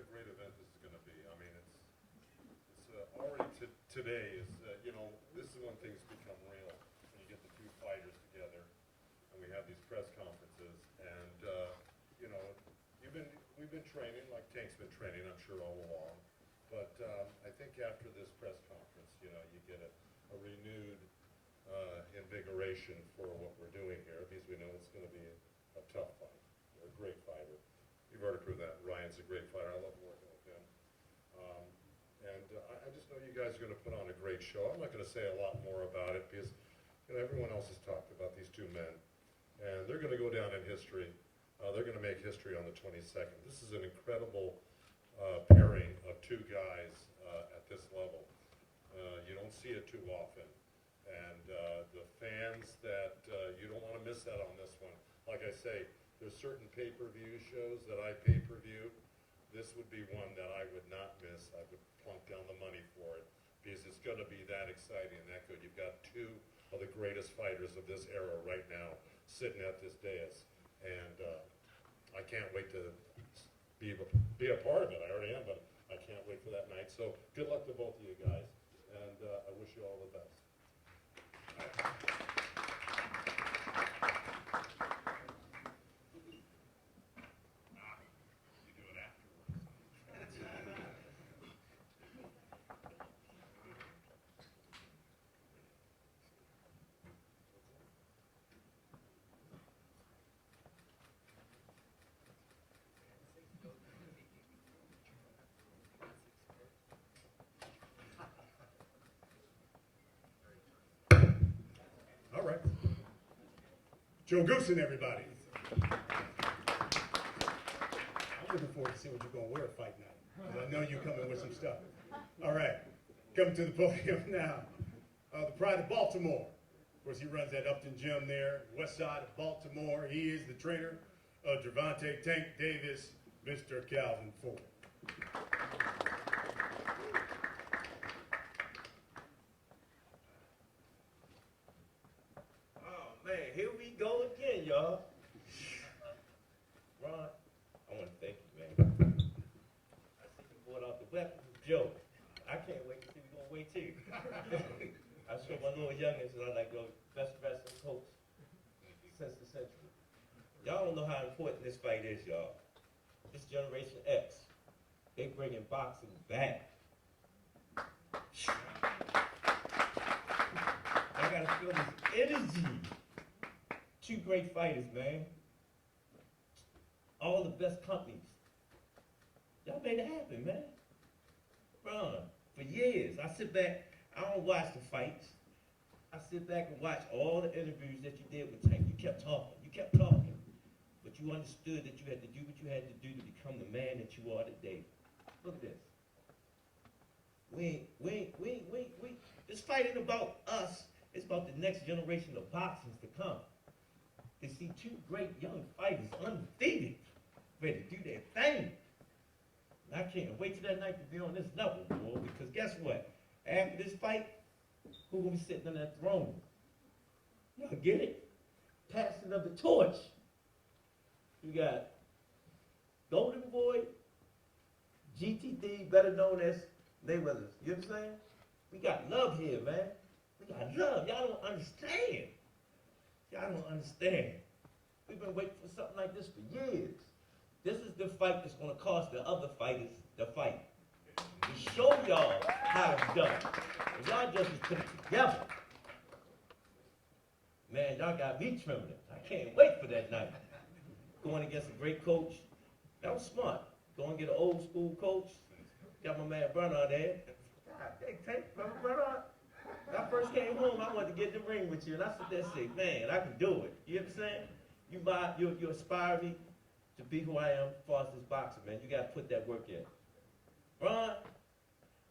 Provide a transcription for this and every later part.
great event this is going to be. I mean, it's already today is, you know, this is when things become real. When you get the two fighters together, and we have these press conferences, and you know, we've been training like Tank's been training, I'm sure all along. But I think after this press conference, you know, you get a renewed invigoration for what we're doing here, because we know it's going to be a tough fight. You're a great fighter. You've already proved that. Ryan's a great fighter. I love working with him. I just know you guys are going to put on a great show. I'm not going to say a lot more about it because, you know, everyone else has talked about these two men, and they're going to go down in history. They're going to make history on the 22nd. This is an incredible pairing of two guys at this level. You don't see it too often. And the fans that, you don't want to miss out on this one. Like I say, there's certain pay-per-view shows that I pay-per-view. This would be one that I would not miss. I would plunk down the money for it because it's going to be that exciting and that good. You've got two of the greatest fighters of this era right now sitting at this dais. And I can't wait to be a part of it. I already am, but I can't wait for that night. So good luck to both of you guys, and I wish you all the best. All right. Joe Goosen, everybody. I'm looking forward to see what you're going to wear fight night. 'Cause I know you're coming with some stuff. All right. Coming to the podium now. The pride of Baltimore. Of course, he runs that Upton gym there, west side of Baltimore. He is the trainer of GEOVANTA Tank Davis, Mr. Calvin Ford. Man, here we go again, y'all. Ron, I want to thank you, man. I see you brought out the weapons. Joe, I can't wait to see you going to wait too. I showed my little youngins and I'm like, yo, best wrestling coach since the century. Y'all don't know how important this fight is, y'all. This Generation X, they bringing boxing back. I gotta feel this energy. Two great fighters, man. All the best companies. Y'all made it happen, man. Ron, for years, I sit back, I don't watch the fights. I sit back and watch all the interviews that you did with Tank. You kept talking. But you understood that you had to do what you had to do to become the man that you are today. Look at this. This fight ain't about us. It's about the next generation of boxers to come. To see two great young fighters undefeated, ready to do their thing. And I can't wait till that night to be on this level, boy, because guess what? After this fight, who gonna be sitting on that throne? Y'all get it? Passing of the torch. You got Golden Boy, GTD, better known as Mayweather. You know what I'm saying? We got love here, man. We got love. Y'all don't understand. Y'all don't understand. We've been waiting for something like this for years. This is the fight that's going to cost the other fighters the fight. To show y'all how it's done. And y'all just put it together. Man, y'all got me trembling. I can't wait for that night. Going against a great coach. That was smart. Going to get an old school coach. Got my man Bernard there. God, take Bernard. When I first came home, I wanted to get in the ring with you, and I sit there and say, man, I can do it. You understand? You inspire me to be who I am as far as this boxer, man. You got to put that work in. Ron,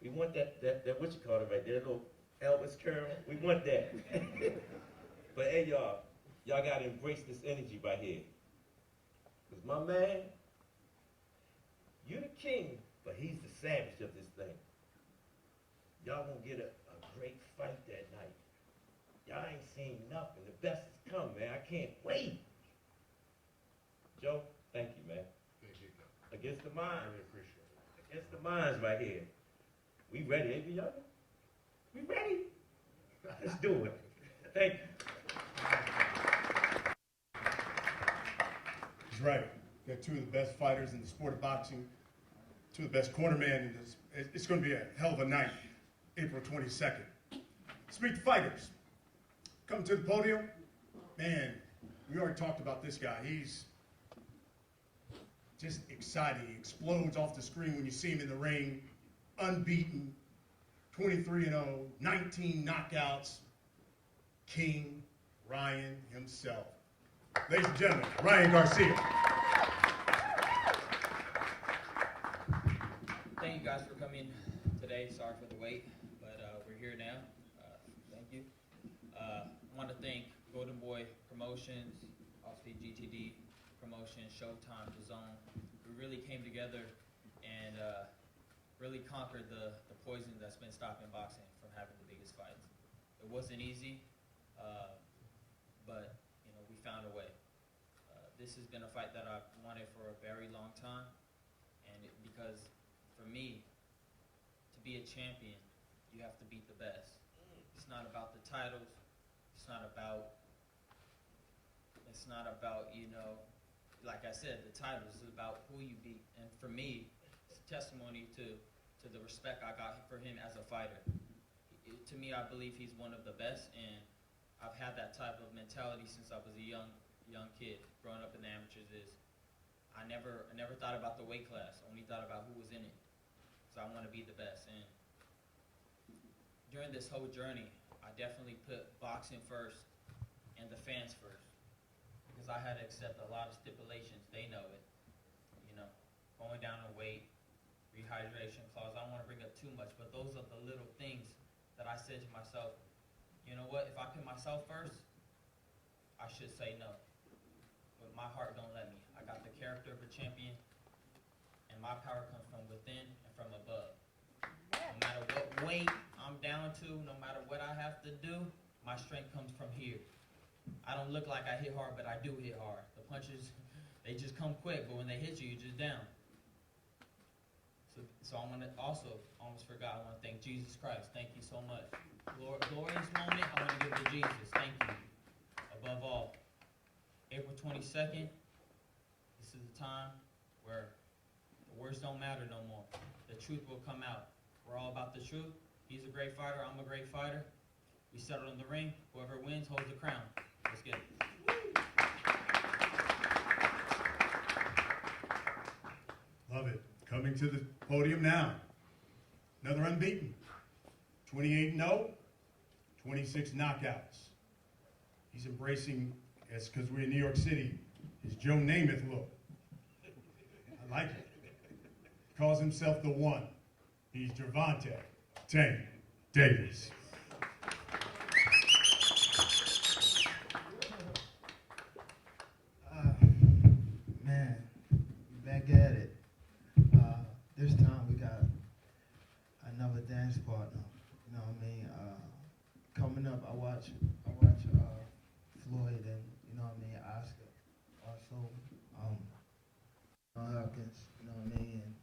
we want that what you call it right there, little Elvis curl. We want that. But hey, y'all got to embrace this energy right here. Because my man, you're the king, but he's the savage of this thing. Y'all gonna get a great fight that night. Y'all ain't seen nothing. The best is coming, man. I can't wait. Joe, thank you, man. Thank you. Against the mind. I really appreciate it. It's the minds right here. We ready, ain't we, y'all? We ready? Let's do it. Thank you. He's right. Got two of the best fighters in the sport of boxing, two of the best cornermen in this. It's going to be a hell of a night, April 22nd. Speak to fighters. Come to the podium. Man, we already talked about this guy. He's just exciting. He explodes off the screen when you see him in the ring. Unbeaten, 23-0, 19 knockouts. King Ryan himself. Ladies and gentlemen, Ryan Garcia. Thank you guys for coming today. Sorry for the wait, but we're here now. Thank you. I want to thank Golden Boy Promotions, obviously GTD Promotions, Showtime, DAZN. We really came together and really conquered the poison that's been stopping boxing from having the biggest fights. It wasn't easy, but we found a way. This has been a fight that I've wanted for a very long time, and because for me, to be a champion, you have to beat the best. It's not about the titles. It's not about, like I said, the titles. It's about who you beat. And for me, it's a testimony to the respect I got for him as a fighter. To me, I believe he's one of the best, and I've had that type of mentality since I was a young kid. Growing up in the amateurs I never thought about the weight class. Only thought about who was in it. So I want to be the best. And during this whole journey, I definitely put boxing first and the fans first, because I had to accept a lot of stipulations. They know it. Going down in weight, rehydration clause. I don't want to bring up too much, but those are the little things that I said to myself, you know what, if I put myself first, I should say no. But my heart don't let me. I got the character of a champion, and my power comes from within and from above. No matter what weight I'm down to, no matter what I have to do, my strength comes from here. I don't look like I hit hard, but I do hit hard. The punches, they just come quick, but when they hit you, you're just down. So I want to also, almost forgot, I want to thank Jesus Christ. Thank you so much. Glorious moment, I want to give to Jesus. Thank you. Above all, April 22nd, this is the time where the words don't matter no more. The truth will come out. We're all about the truth. He's a great fighter. I'm a great fighter. We settle in the ring. Whoever wins holds the crown. Let's get it. Love it. Coming to the podium now. Another unbeaten. 28-0, 26 knockouts. He's embracing, because we're in New York City, his Joe Namath look. I like it. Calls himself the one. He's GEOVANTA Tank Davis. Man, back at it. This time we got another dance partner. You know what I mean? Coming up, I watch Floyd and Oscar. Also, Hopkins. You know what I mean? And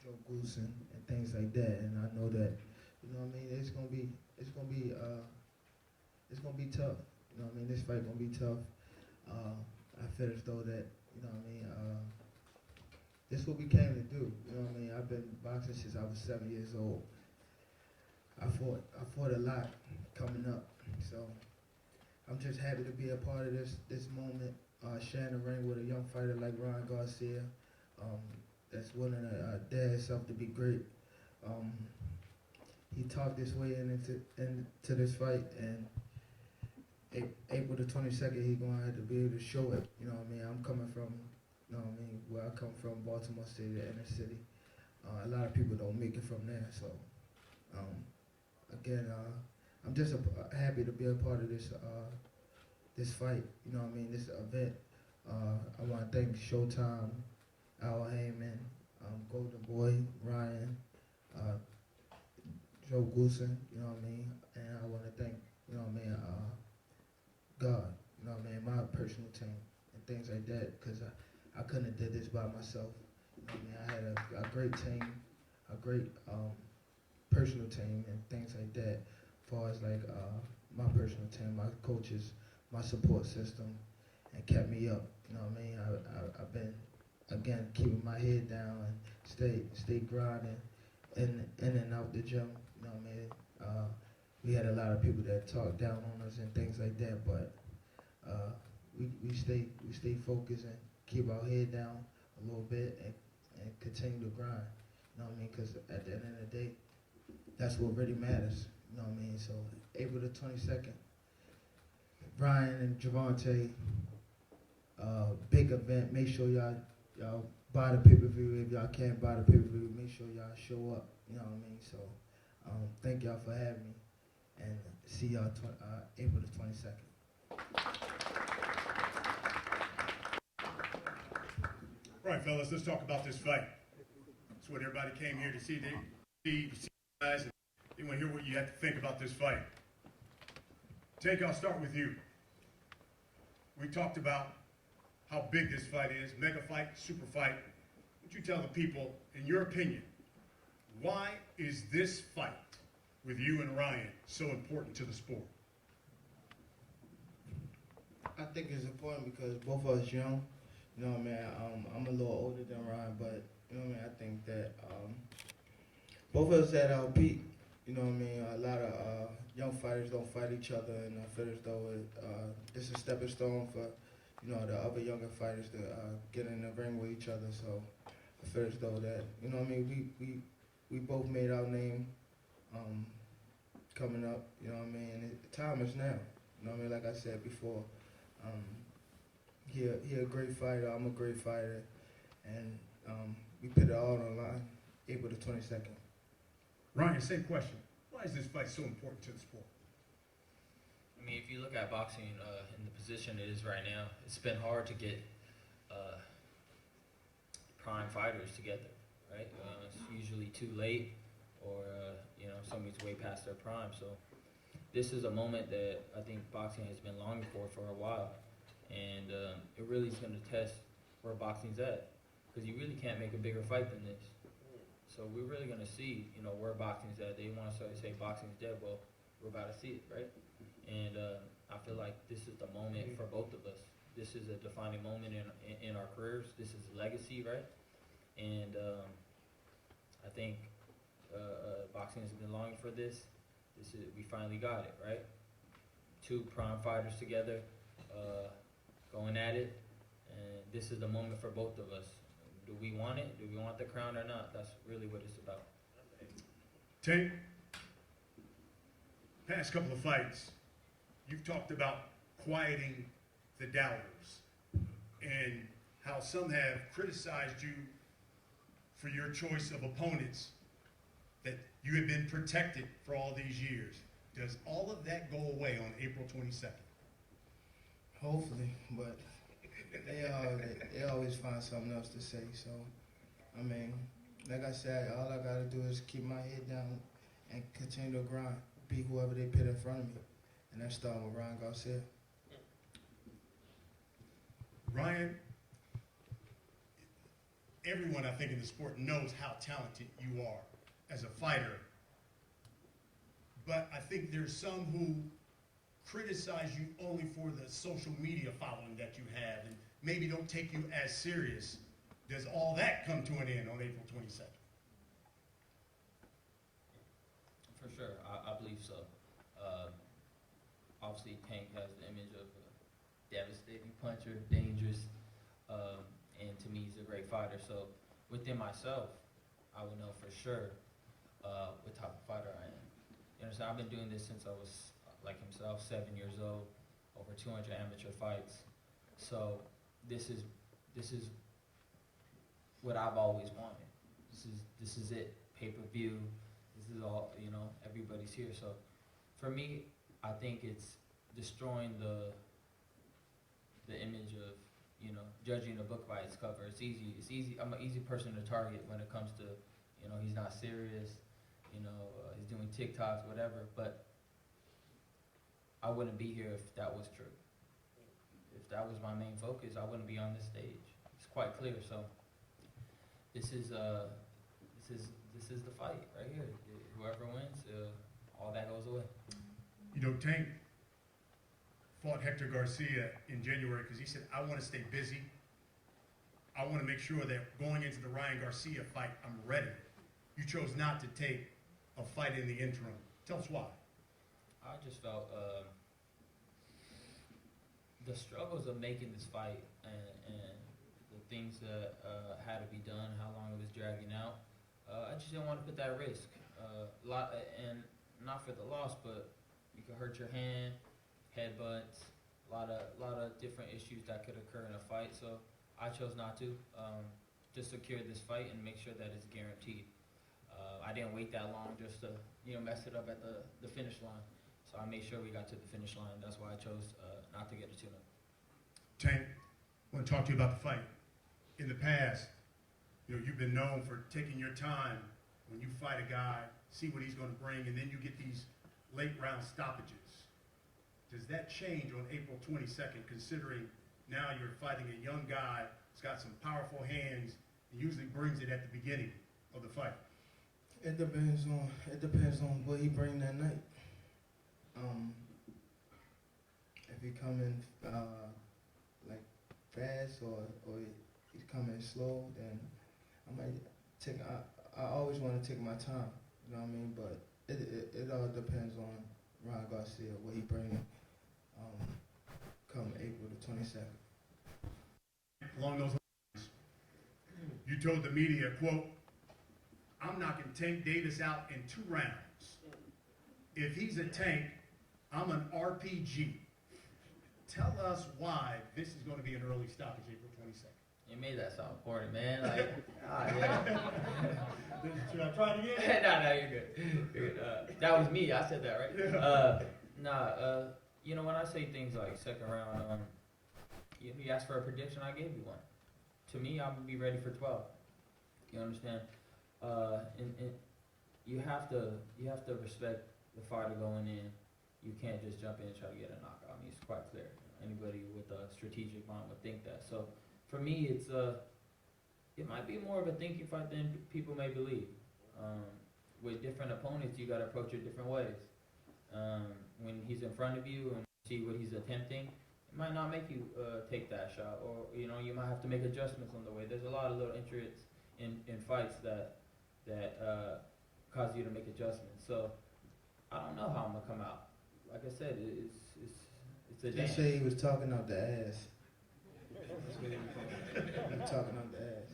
Joe Goosen and things like that. And I know that it's gonna be tough. You know what I mean? This fight gonna be tough. I feel as though that this is what we came to do. You know what I mean? I've been boxing since I was 7 years old. I fought a lot coming up, so I'm just happy to be a part of this moment, sharing the ring with a young fighter like Ryan Garcia, that's willing to dare himself to be great. He talked his way into this fight, and April the 22nd, he's gonna have to be able to show it. You know what I mean? I'm coming from, where I come from, Baltimore City, the inner city. A lot of people don't make it from there, so again, I'm just happy to be a part of this fight. You know what I mean? This event. I want to thank Showtime, Al Heyman, Golden Boy, Ryan, Joe Goosen. You know what I mean? And I want to thank, God. You know what I mean? My personal team and things like that, because I couldn't have did this by myself. I mean, I had a great team, a great personal team, and things like that. As far as like my personal team, my coaches, my support system, and kept me up. You know what I mean? I've been again keeping my head down and stay grinding in and out the gym. You know what I mean? We had a lot of people that talked down on us and things like that, but we stay focused and keep our head down a little bit and continue to grind. You know what I mean? Because at the end of the day, that's what really matters. You know what I mean? So April the 22nd, Ryan and GEOVANTA, big event. Make sure y'all buy the pay-per-view. If y'all can't buy the pay-per-view, make sure y'all show up. You know what I mean? So thank y'all for having me, and see y'all April the 22nd. All right, fellas, let's talk about this fight. That's what everybody came here to see. They see you guys, and they want to hear what you have to think about this fight. Tank, I'll start with you. We talked about how big this fight is, mega fight, super fight. Would you tell the people, in your opinion, why is this fight with you and Ryan so important to the sport? I think it's important because both of us young. You know what I mean? I'm a little older than Ryan, but you know what I mean? I think that both of us at our peak. You know what I mean? A lot of young fighters don't fight each other, and I feel as though it's a stepping stone for, you know, the other younger fighters to get in the ring with each other. So I feel as though that, you know what I mean? We both made our name coming up. You know what I mean? And the time is now. You know what I mean? Like I said before, he a great fighter. I'm a great fighter, and we put it all on the line. April the 22nd. Ryan, same question. Why is this fight so important to the sport? I mean, if you look at boxing in the position it is right now, it's been hard to get prime fighters together, right? It's usually too late, or you know, somebody's way past their prime. So this is a moment that I think boxing has been longing for a while, and it really is going to test where boxing's at, because you really can't make a bigger fight than this. So we're really going to see, you know, where boxing's at. They want to say boxing's dead. Well, we're about to see it, right? And I feel like this is the moment for both of us. This is a defining moment in our careers. This is legacy, right? And I think boxing has been longing for this. We finally got it, right? Two prime fighters together, going at it, and this is the moment for both of us. Do we want it? Do we want the crown or not? That's really what it's about. Tank, past couple of fights, you've talked about quieting the doubters and how some have criticized you for your choice of opponents, that you have been protected for all these years. Does all of that go away on April 22nd? Hopefully, but they always find something else to say. So, I mean, like I said, all I gotta do is keep my head down and continue to grind, be whoever they put in front of me, and that's starting with Ryan GARCIA. Ryan, everyone I think in the sport knows how talented you are as a fighter, but I think there's some who criticize you only for the social media following that you have and maybe don't take you as serious. Does all that come to an end on April 22nd? For sure, I believe so. Obviously, Tank has the image of a devastating puncher, dangerous, and to me, he's a great fighter. So within myself, I would know for sure what type of fighter I am. You understand? I've been doing this since I was, like himself, 7 years old, over 200 amateur fights. So this is what I've always wanted. This is it. Pay-per-view. This is all, you know, everybody's here. So for me, I think it's destroying the image of, you know, judging a book by its cover. It's easy. I'm an easy person to target when it comes to, you know, he's not serious, you know, he's doing TikToks, whatever. But I wouldn't be here if that was true. If that was my main focus, I wouldn't be on this stage. It's quite clear. So this is the fight right here. Whoever wins, all that goes away. You know, Tank fought Hector Garcia in January because he said, I want to stay busy. I want to make sure that going into the Ryan Garcia fight, I'm ready. You chose not to take a fight in the interim. Tell us why. I just felt the struggles of making this fight and the things that had to be done, how long it was dragging out. I just didn't want to put that risk. And not for the loss, but you could hurt your hand, headbutts, a lot of different issues that could occur in a fight. So I chose not to secure this fight and make sure that it's guaranteed. I didn't wait that long just to mess it up at the finish line. So I made sure we got to the finish line. That's why I chose not to get a tune-up. Tank, I want to talk to you about the fight. In the past, you've been known for taking your time when you fight a guy, see what he's going to bring, and then you get these late round stoppages. Does that change on April 22nd, considering now you're fighting a young guy who's got some powerful hands and usually brings it at the beginning of the fight? It depends on what he bring that night. If he coming like fast or he's coming slow, then I might take. I always want to take my time. You know what I mean? But it all depends on Ryan Garcia, what he bring. Come April the 22nd. Along those lines, you told the media, quote, I'm knocking Tank Davis out in 2 rounds. If he's a tank, I'm an RPG. Tell us why this is going to be an early stoppage April 22nd. You made that sound important, man. Like, yeah. Should I try it again? No, you're good. You're good. That was me. I said that, right? Yeah. When I say things like second round, you asked for a prediction, I gave you one. To me, I'm gonna be ready for 12. You understand? And you have to respect the fighter going in. You can't just jump in and try to get a knockout. I mean, it's quite clear. Anybody with a strategic mind would think that. So for me, it might be more of a thinking fight than people may believe. With different opponents, you got to approach it different ways. When he's in front of you and see what he's attempting, it might not make you take that shot, or you might have to make adjustments on the way. There's a lot of little intricate in fights that cause you to make adjustments. So I don't know how I'm gonna come out. Like I said, it's a Just dance. say he was talking out the ass. That's what he was talking out the ass.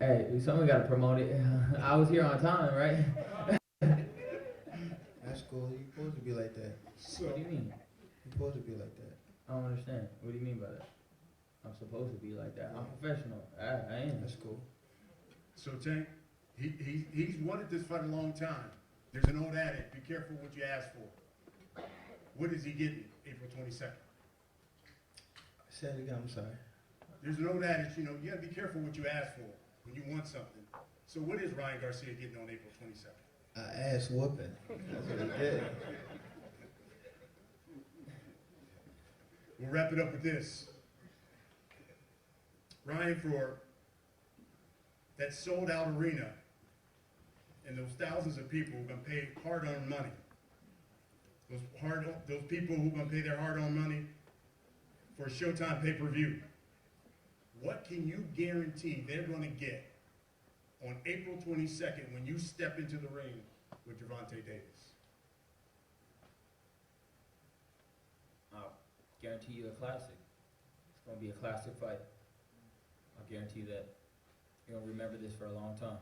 Hey, someone gotta promote it. I was here on time, right? That's cool. You supposed to be like that. What do you mean? You supposed to be like that. I don't understand. What do you mean by that? I'm supposed to be like that. I'm professional. I am. That's cool. So Tank, he's wanted this fight a long time. There's an old adage, be careful what you ask for. What is he getting April 22nd? Say it again, I'm sorry. There's an old adage, you gotta be careful what you ask for when you want something. So what is Ryan Garcia getting on April 22nd? Ass whooping. That's what he did. We'll wrap it up with this. Ryan, for that sold out arena and those thousands of people who are going to pay hard-earned money, those people who are going to pay their hard-earned money for a Showtime pay-per-view, what can you guarantee they're going to get on April 22nd when you step into the ring with GEOVANTA Davis? I'll guarantee you a classic. It's going to be a classic fight. I'll guarantee you that you're going to remember this for a long time.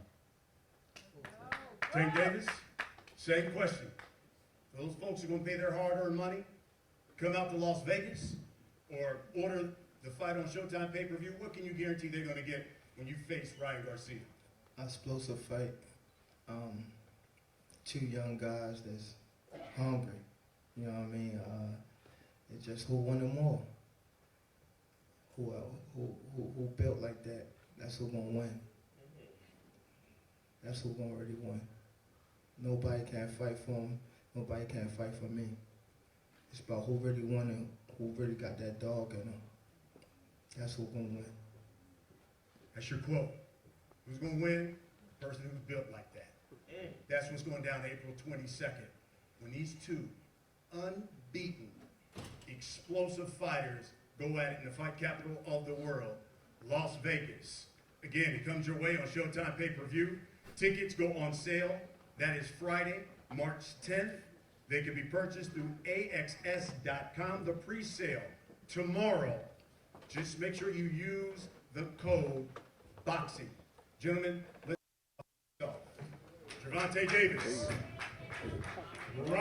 Tank Davis, same question. Those folks are going to pay their hard-earned money, come out to Las Vegas, or order the fight on Showtime pay-per-view. What can you guarantee they're going to get when you face Ryan Garcia? Explosive fight. 2 young guys that's hungry. You know what I mean? It's just who wanted more. Who built like that? That's who gonna win. That's who gonna really win. Nobody can fight for him. Nobody can fight for me. It's about who really won and who really got that dog in him. That's who gonna win. That's your quote. Who's going to win? The person who's built like that. That's what's going down April 22nd. When these two unbeaten, explosive fighters go at it in the fight capital of the world, Las Vegas. Again, it comes your way on Showtime pay-per-view. Tickets go on sale. That is Friday, March 10th. They can be purchased through AXS.com. The pre-sale tomorrow. Just make sure you use the code BOXING. Gentlemen, let's go. Gervonta Davis. Ryan